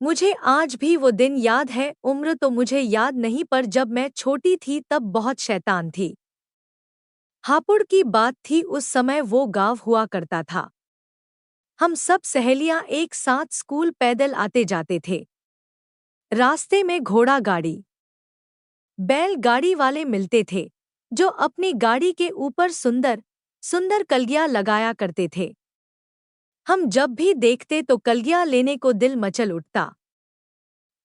मुझे आज भी वो दिन याद है। उम्र तो मुझे याद नहीं, पर जब मैं छोटी थी तब बहुत शैतान थी। हापुड़ की बात थी, उस समय वो गाँव हुआ करता था। हम सब सहेलियां एक साथ स्कूल पैदल आते जाते थे। रास्ते में घोड़ा गाड़ी, बैल गाड़ी वाले मिलते थे, जो अपनी गाड़ी के ऊपर सुंदर सुंदर कलगियां लगाया करते थे। हम जब भी देखते तो कलगियां लेने को दिल मचल उठता,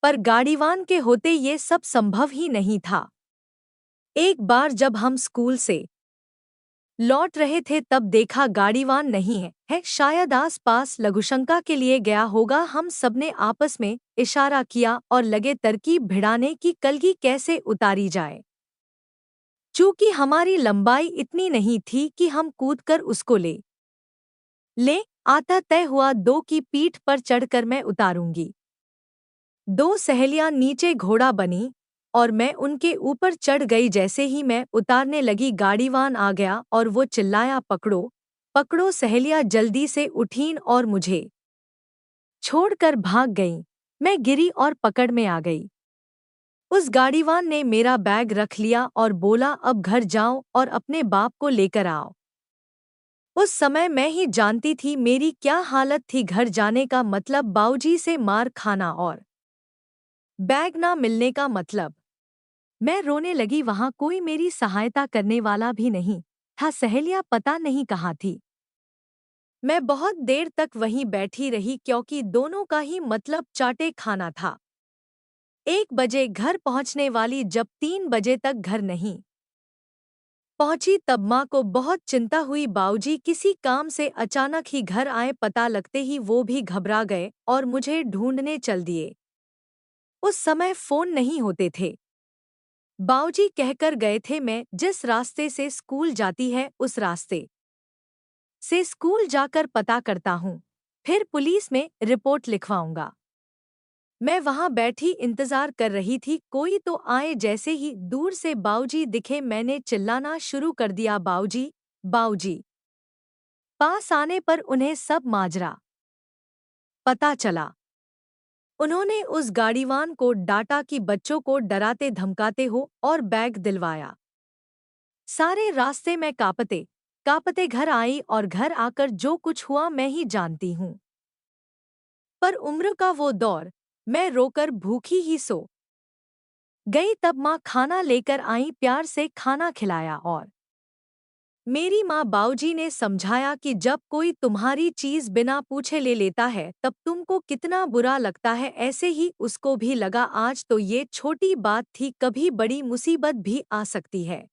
पर गाड़ीवान के होते ये सब संभव ही नहीं था। एक बार जब हम स्कूल से लौट रहे थे तब देखा गाड़ीवान नहीं है, शायद आस पास लघुशंका के लिए गया होगा। हम सबने आपस में इशारा किया और लगे तरकीब भिड़ाने की कलगी कैसे उतारी जाए। चूंकि हमारी लंबाई इतनी नहीं थी कि हम कूदकर उसको ले आता, तय हुआ दो की पीठ पर चढ़कर मैं उतारूंगी। दो सहेलियां नीचे घोड़ा बनी और मैं उनके ऊपर चढ़ गई। जैसे ही मैं उतारने लगी गाड़ीवान आ गया और वो चिल्लाया, पकड़ो पकड़ो। सहेलियां जल्दी से उठीं और मुझे छोड़कर भाग गईं। मैं गिरी और पकड़ में आ गई। उस गाड़ीवान ने मेरा बैग रख लिया और बोला, अब घर जाओ और अपने बाप को लेकर आओ। उस समय मैं ही जानती थी मेरी क्या हालत थी। घर जाने का मतलब बाऊजी से मार खाना और बैग ना मिलने का मतलब। मैं रोने लगी। वहां कोई मेरी सहायता करने वाला भी नहीं था। सहेलियां पता नहीं कहाँ थी। मैं बहुत देर तक वहीं बैठी रही, क्योंकि दोनों का ही मतलब चाटे खाना था। 1 बजे घर पहुंचने वाली, जब 3 बजे तक घर नहीं पहुंची तब माँ को बहुत चिंता हुई। बाऊजी किसी काम से अचानक ही घर आए। पता लगते ही वो भी घबरा गए और मुझे ढूंढने चल दिए। उस समय फोन नहीं होते थे। बाऊजी कहकर गए थे, मैं जिस रास्ते से स्कूल जाती है उस रास्ते से स्कूल जाकर पता करता हूँ, फिर पुलिस में रिपोर्ट लिखवाऊंगा। मैं वहां बैठी इंतजार कर रही थी, कोई तो आए। जैसे ही दूर से बाऊजी दिखे मैंने चिल्लाना शुरू कर दिया, बाऊजी बाऊजी। पास आने पर उन्हें सब माजरा पता चला। उन्होंने उस गाड़ीवान को डांटा कि बच्चों को डराते धमकाते हो, और बैग दिलवाया। सारे रास्ते में कांपते कांपते घर आई और घर आकर जो कुछ हुआ मैं ही जानती हूँ। पर उम्र का वो दौर, मैं रोकर भूखी ही सो गई। तब माँ खाना लेकर आई, प्यार से खाना खिलाया और मेरी माँ बाऊजी ने समझाया कि जब कोई तुम्हारी चीज बिना पूछे ले लेता है तब तुमको कितना बुरा लगता है। ऐसे ही उसको भी लगा। आज तो ये छोटी बात थी, कभी बड़ी मुसीबत भी आ सकती है।